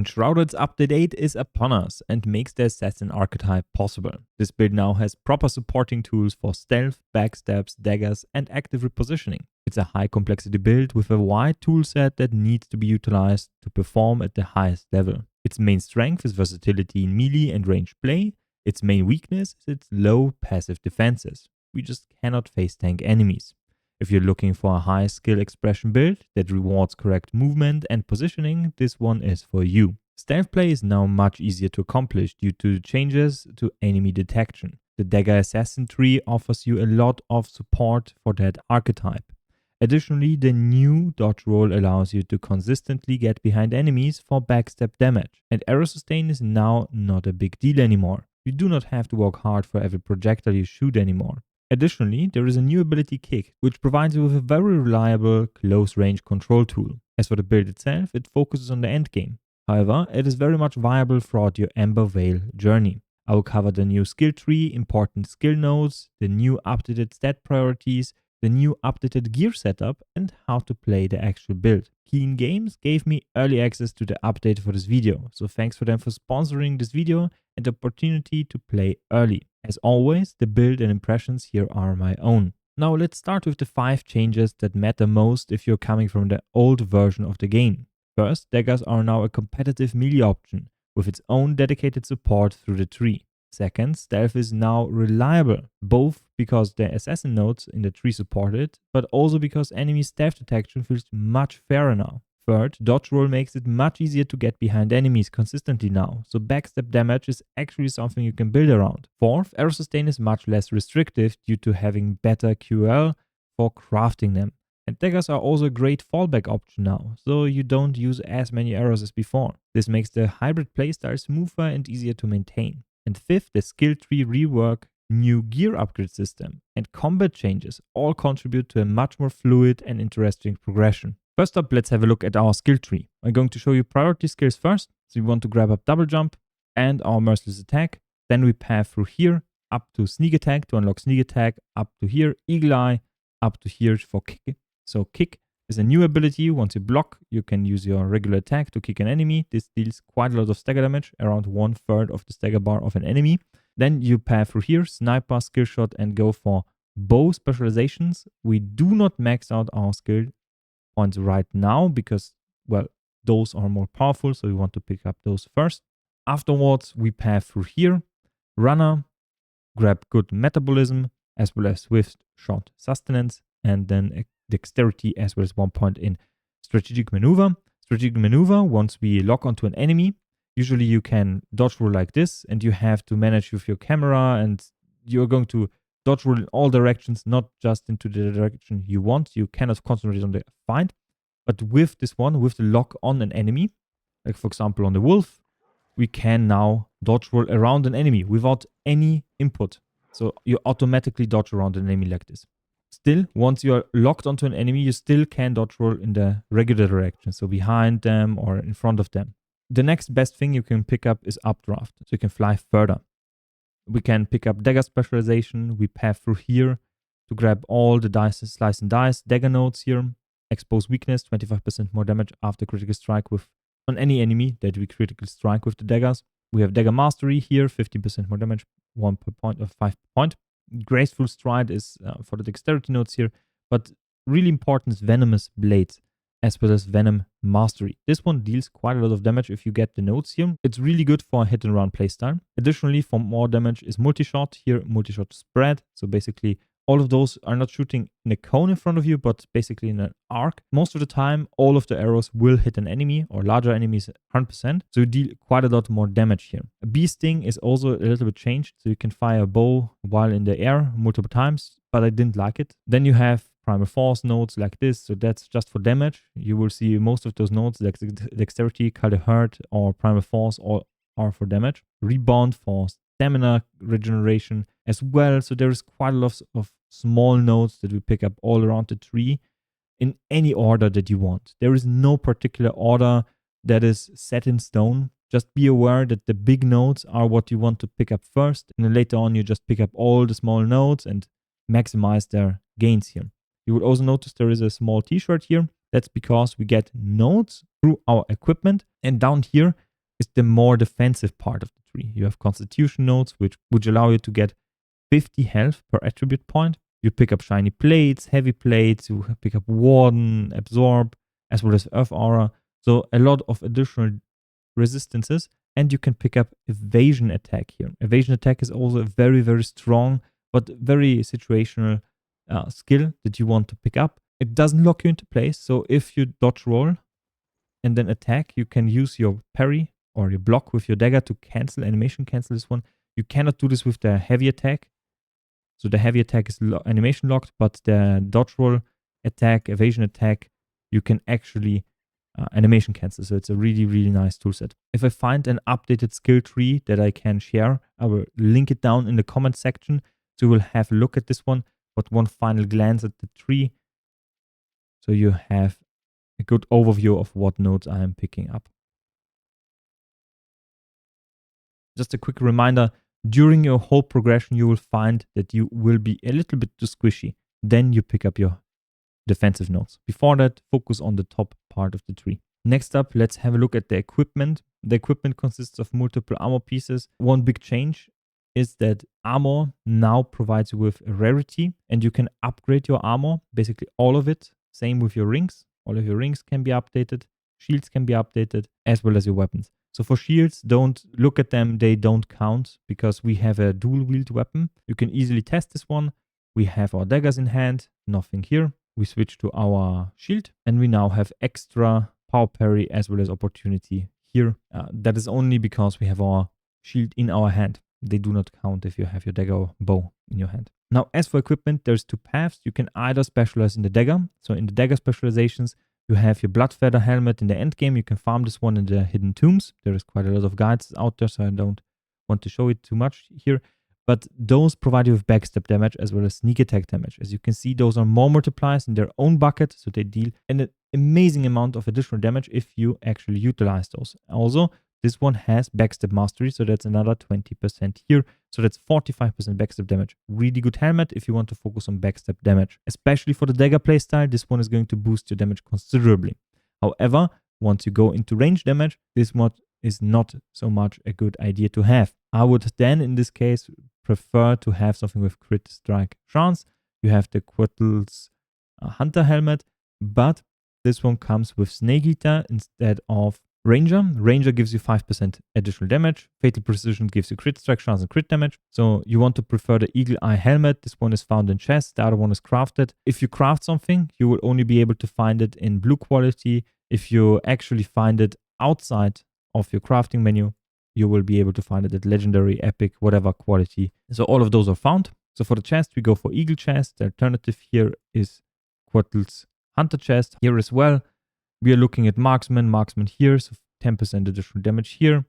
Enshrouded's update 8 is upon us and makes the assassin archetype possible. This build now has proper supporting tools for stealth, backstabs, daggers, and active repositioning. It's a high complexity build with a wide toolset that needs to be utilized to perform at the highest level. Its main strength is versatility in melee and ranged play. Its main weakness is its low passive defenses. We just cannot face tank enemies. If you're looking for a high skill expression build that rewards correct movement and positioning, this one is for you. Stealth play is now much easier to accomplish due to the changes to enemy detection. The Dagger assassin tree offers you a lot of support for that archetype. Additionally, the new dodge roll allows you to consistently get behind enemies for backstab damage, and arrow sustain is now not a big deal anymore. You do not have to work hard for every projectile you shoot anymore. Additionally, there is a new ability Kick, which provides you with a very reliable close-range control tool. As for the build itself, it focuses on the endgame. However, it is very much viable throughout your Ember Vale journey. I will cover the new skill tree, important skill nodes, the new updated stat priorities, the new updated gear setup, and how to play the actual build. Keen Games gave me early access to the update for this video, so thanks for them for sponsoring this video and the opportunity to play early. As always, the build and impressions here are my own. Now let's start with the 5 changes that matter most if you're coming from the old version of the game. First, daggers are now a competitive melee option with its own dedicated support through the tree. Second, stealth is now reliable, both because the assassin nodes in the tree support it, but also because enemy stealth detection feels much fairer now. Third, dodge roll makes it much easier to get behind enemies consistently now, so backstab damage is actually something you can build around. Fourth, arrow sustain is much less restrictive due to having better QL for crafting them. And daggers are also a great fallback option now, so you don't use as many arrows as before. This makes the hybrid playstyle smoother and easier to maintain. And fifth, the skill tree rework, new gear upgrade system, and combat changes all contribute to a much more fluid and interesting progression. First up, let's have a look at our skill tree. I'm going to show you priority skills first. So we want to grab up double jump and our merciless attack. Then we path through here up to sneak attack to unlock sneak attack, up to here eagle eye, up to here for kick. So kick is a new ability. Once you block, you can use your regular attack to kick an enemy. This deals quite a lot of stagger damage, around 1/3 of the stagger bar of an enemy. Then you path through here, sniper, skill shot, and go for bow specializations. We do not max out our skill points right now because, well, those are more powerful, so we want to pick up those first. Afterwards, we path through here, runner, grab good metabolism, as well as swift shot sustenance, and then dexterity, as well as 1 point in strategic maneuver. Strategic maneuver, once we lock onto an enemy, usually you can dodge roll like this, and you have to manage with your camera, and you're going to dodge roll in all directions, not just into the direction you want. You cannot concentrate on the fight. But with this one, with the lock on an enemy, like for example on the wolf, we can now dodge roll around an enemy without any input. So you automatically dodge around an enemy like this. Still, once you are locked onto an enemy, you still can dodge roll in the regular direction. So behind them or in front of them. The next best thing you can pick up is updraft. So you can fly further. We can pick up dagger specialization. We path through here to grab all the dice, slice and dice, dagger nodes here. Expose weakness, 25% more damage after critical strike on any enemy that we critical strike with the daggers. We have dagger mastery here, 15% more damage, 1 per point or 5 per point. Graceful stride is for the dexterity nodes here, but really important is venomous blades, as well as venom mastery. This one deals quite a lot of damage if you get the nodes here. It's really good for a hit and run playstyle. Additionally, for more damage is multi-shot here, multi-shot spread. So basically all of those are not shooting in a cone in front of you, but basically in an arc. Most of the time, all of the arrows will hit an enemy or larger enemies 100%. So you deal quite a lot more damage here. A bee sting is also a little bit changed. So you can fire a bow while in the air multiple times, but I didn't like it. Then you have primal force nodes like this. So that's just for damage. You will see most of those nodes, like dexterity, call the hurt, or primal force, all are for damage. Rebound for stamina regeneration as well. So there is quite a lot of small nodes that we pick up all around the tree in any order that you want. There is no particular order that is set in stone. Just be aware that the big nodes are what you want to pick up first, and then later on you just pick up all the small nodes and maximize their gains here. You will also notice there is a small t-shirt here. That's because we get nodes through our equipment, and down here is the more defensive part of the tree. You have constitution nodes, which allow you to get 50 health per attribute point. You pick up shiny plates, heavy plates, you pick up warden, absorb, as well as earth aura. So a lot of additional resistances, and you can pick up evasion attack here. Evasion attack is also a very, very strong but very situational skill that you want to pick up. It doesn't lock you into place, so if you dodge roll and then attack, you can use your parry or your block with your dagger to cancel, animation cancel this one. You cannot do this with the heavy attack. So the heavy attack is animation locked, but the dodge roll attack, evasion attack, you can actually animation cancel. So it's a really, really nice toolset. If I find an updated skill tree that I can share, I will link it down in the comment section. So we'll have a look at this one, but one final glance at the tree. So you have a good overview of what nodes I am picking up. Just a quick reminder, during your whole progression, you will find that you will be a little bit too squishy. Then you pick up your defensive nodes. Before that, focus on the top part of the tree. Next up, let's have a look at the equipment. The equipment consists of multiple armor pieces. One big change is that armor now provides you with a rarity, and you can upgrade your armor, basically all of it. Same with your rings. All of your rings can be updated. Shields can be updated, as well as your weapons. So for shields, don't look at them. They don't count because we have a dual wield weapon. You can easily test this one. We have our daggers in hand, nothing here. We switch to our shield, and we now have extra power parry as well as opportunity here. That is only because we have our shield in our hand. They do not count if you have your dagger or bow in your hand. Now, as for equipment, there's two paths. You can either specialize in the dagger. So in the dagger specializations, you have your blood feather helmet in the end game. You can farm this one in the hidden tombs. There is quite a lot of guides out there, so I don't want to show it too much here. But those provide you with backstab damage as well as sneak attack damage. As you can see, those are more multipliers in their own bucket, so they deal an amazing amount of additional damage if you actually utilize those. Also, this one has backstab mastery, so that's another 20% here. So that's 45% backstab damage. Really good helmet if you want to focus on backstab damage. Especially for the dagger playstyle, this one is going to boost your damage considerably. However, once you go into range damage, this mod is not so much a good idea to have. I would then, in this case, prefer to have something with crit strike chance. You have the Quetzal's Hunter helmet, but this one comes with Snake Eater instead of Ranger. Ranger gives you 5% additional damage. Fatal Precision gives you crit strike chance and crit damage. So you want to prefer the Eagle Eye helmet. This one is found in chests. The other one is crafted. If you craft something, you will only be able to find it in blue quality. If you actually find it outside of your crafting menu, you will be able to find it at legendary, epic, whatever quality. So all of those are found. So for the chest, we go for Eagle chest. The alternative here is Quetzal's Hunter chest. Here as well, we are looking at marksman here, so 10% additional damage here.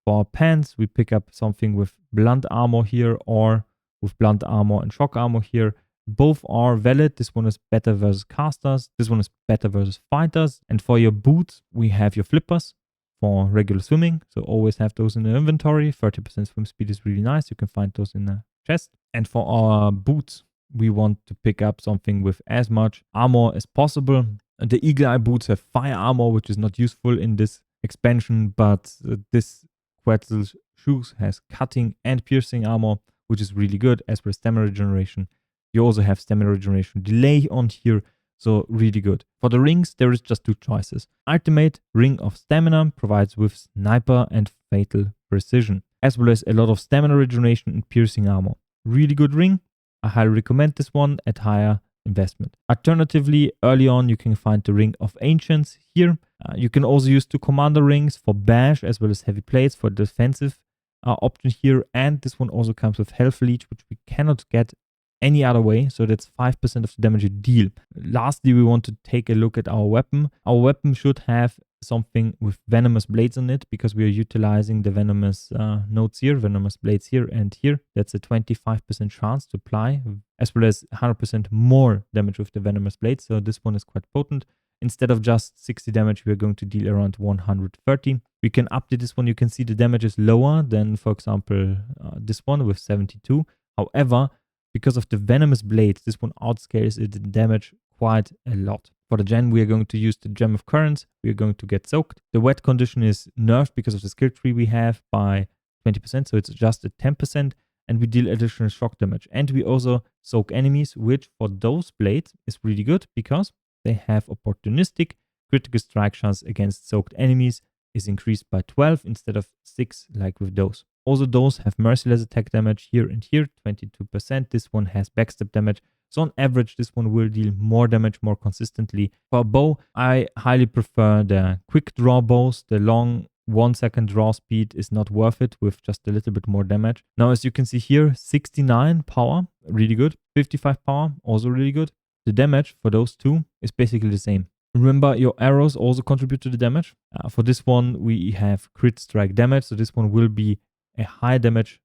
For our pants, we pick up something with blunt armor here or with blunt armor and shock armor here. Both are valid. This one is better versus casters. This one is better versus fighters. And for your boots, we have your flippers for regular swimming. So always have those in the inventory. 30% swim speed is really nice. You can find those in the chest. And for our boots, we want to pick up something with as much armor as possible. And the Eagle Eye boots have fire armor, which is not useful in this expansion, but this Quetzal's shoes has cutting and piercing armor, which is really good as per stamina regeneration. You also have stamina regeneration delay on here, so really good. For the rings, there is just two choices. Ultimate Ring of Stamina provides with sniper and fatal precision, as well as a lot of stamina regeneration and piercing armor. Really good ring. I highly recommend this one at higher investment. Alternatively, early on, you can find the Ring of Ancients here. You can also use two commander rings for bash as well as heavy plates for defensive option here. And this one also comes with health leech, which we cannot get any other way. So that's 5% of the damage you deal. Lastly, we want to take a look at our weapon. Our weapon should have something with venomous blades on it because we are utilizing the venomous nodes here, venomous blades here and here. That's a 25% chance to apply, as well as 100% more damage with the venomous blades. So this one is quite potent. Instead of just 60 damage, we are going to deal around 130. We can update this one. You can see the damage is lower than, for example, this one with 72. However, because of the venomous blades, this one outscales it in damage quite a lot. For the gen, we are going to use the Gem of Currents. We are going to get soaked. The wet condition is nerfed because of the skill tree we have by 20%, so it's adjusted 10%, and we deal additional shock damage. And we also soak enemies, which for those blades is really good because they have opportunistic critical strike chance against soaked enemies is increased by 12 instead of 6 like with those. Also those have merciless attack damage here and here, 22%. This one has backstab damage. So on average, this one will deal more damage more consistently. For a bow, I highly prefer the quick draw bows. The long 1 second draw speed is not worth it with just a little bit more damage. Now, as you can see here, 69 power, really good. 55 power, also really good. The damage for those two is basically the same. Remember, your arrows also contribute to the damage. For this one, we have crit strike damage. So this one will be a high damage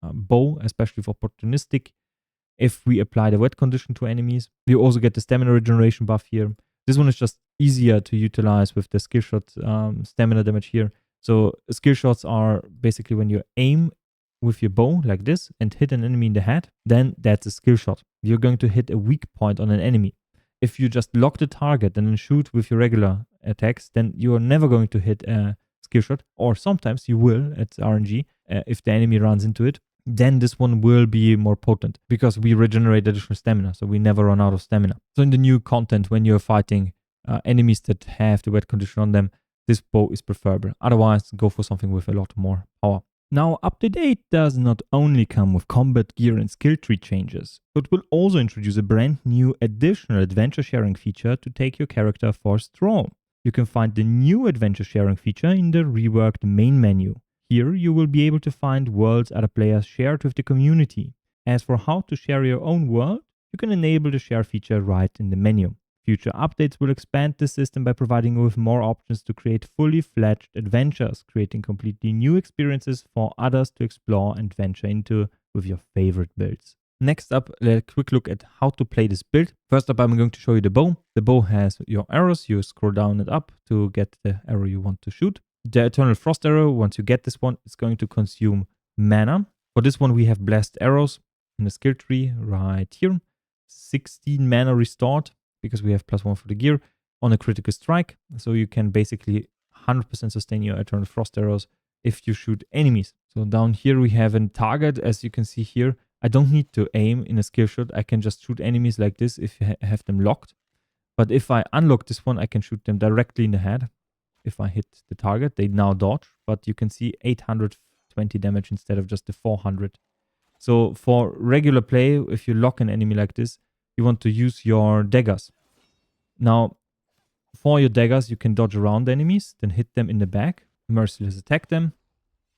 bow, especially for opportunistic. If we apply the wet condition to enemies, we also get the stamina regeneration buff here. This one is just easier to utilize with the skill shot stamina damage here. So skill shots are basically when you aim with your bow like this and hit an enemy in the head, then that's a skill shot. You're going to hit a weak point on an enemy. If you just lock the target and then shoot with your regular attacks, then you are never going to hit a skill shot, or sometimes you will at RNG if the enemy runs into it. Then this one will be more potent because we regenerate additional stamina, so we never run out of stamina. So in the new content, when you're fighting enemies that have the wet condition on them, this bow is preferable. Otherwise, go for something with a lot more power. Now, Update 8 does not only come with combat gear and skill tree changes, but will also introduce a brand new additional adventure sharing feature to take your character for a stroll. You can find the new adventure sharing feature in the reworked main menu. Here, you will be able to find worlds other players shared with the community. As for how to share your own world, you can enable the share feature right in the menu. Future updates will expand this system by providing you with more options to create fully fledged adventures, creating completely new experiences for others to explore and venture into with your favorite builds. Next up, a quick look at how to play this build. First up, I'm going to show you the bow. The bow has your arrows. You scroll down and up to get the arrow you want to shoot. The Eternal Frost arrow, once you get this one, it's going to consume mana. For this one, we have blessed arrows in the skill tree right here. 16 mana restored because we have +1 for the gear on a critical strike. So you can basically 100% sustain your Eternal Frost arrows if you shoot enemies. So down here we have a target. As you can see here, I don't need to aim in a skill shot. I can just shoot enemies like this if you have them locked. But if I unlock this one, I can shoot them directly in the head. If I hit the target, they now dodge, but you can see 820 damage instead of just the 400. So for regular play, if you lock an enemy like this, you want to use your daggers. Now, for your daggers, you can dodge around enemies, then hit them in the back, merciless attack them.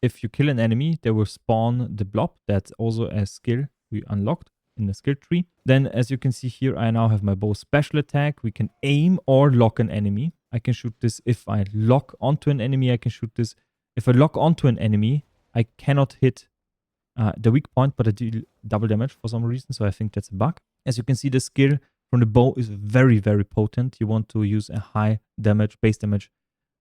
If you kill an enemy, they will spawn the blob. That's also a skill we unlocked in the skill tree. Then, as you can see here, I now have my bow special attack. We can aim or lock an enemy. I can shoot this if I lock onto an enemy. I can shoot this. If I lock onto an enemy, I cannot hit the weak point, but I deal double damage for some reason. So I think that's a bug. As you can see, the skill from the bow is very, very potent. You want to use a high damage, base damage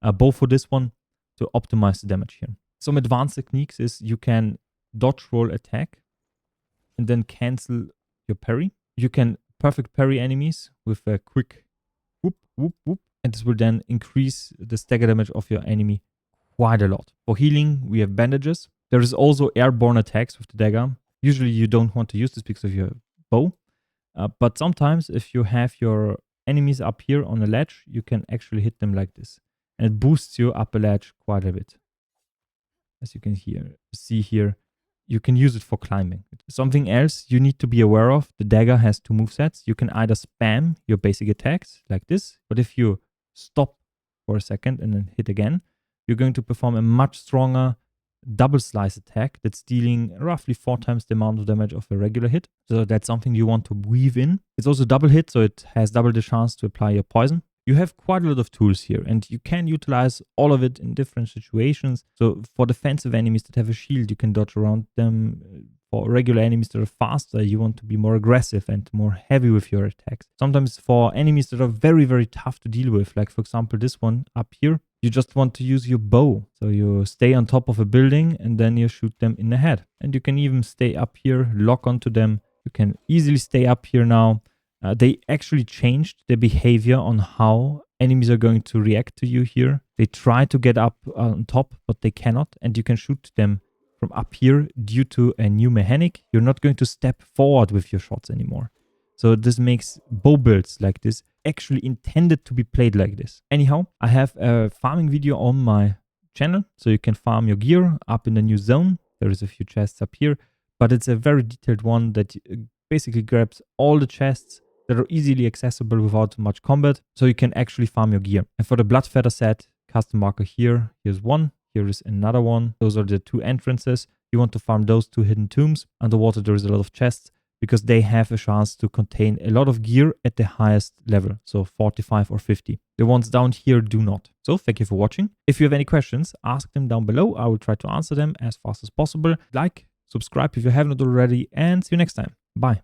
bow for this one to optimize the damage here. Some advanced techniques is you can dodge roll attack and then cancel your parry. You can perfect parry enemies with a quick whoop, whoop, whoop. And this will then increase the stagger damage of your enemy quite a lot. For healing, we have bandages. There is also airborne attacks with the dagger. Usually you don't want to use this because of your bow. But sometimes if you have your enemies up here on a ledge, you can actually hit them like this. And it boosts you up a ledge quite a bit. As you can see here, you can use it for climbing. Something else you need to be aware of, the dagger has 2 movesets. You can either spam your basic attacks like this, but if you stop for a second and then hit again, you're going to perform a much stronger double slice attack that's dealing roughly 4 times the amount of damage of a regular hit. So that's something you want to weave in. It's also double hit, so it has double the chance to apply your poison. You have quite a lot of tools here, and you can utilize all of it in different situations. So for defensive enemies that have a shield, you can dodge around them. For regular enemies that are faster, you want to be more aggressive and more heavy with your attacks. Sometimes for enemies that are very, very tough to deal with, like for example this one up here, you just want to use your bow. So you stay on top of a building and then you shoot them in the head. And you can even stay up here, lock onto them. You can easily stay up here now They actually changed the behavior on how enemies are going to react to you here. They try to get up on top, but they cannot, and you can shoot them from up here due to a new mechanic. You're not going to step forward with your shots anymore. So this makes bow builds like this actually intended to be played like this. Anyhow, I have a farming video on my channel, so you can farm your gear up in the new zone. There is a few chests up here, but it's a very detailed one that basically grabs all the chests that are easily accessible without much combat, so you can actually farm your gear. And for the blood feather set, custom marker here, here's one, here is another one. Those are the 2 entrances. You want to farm those 2 hidden tombs. Underwater there is a lot of chests because they have a chance to contain a lot of gear at the highest level, so 45 or 50. The ones down here do not. So thank you for watching. If you have any questions, ask them down below. I will try to answer them as fast as possible. Like, subscribe if you haven't already, and see you next time. Bye.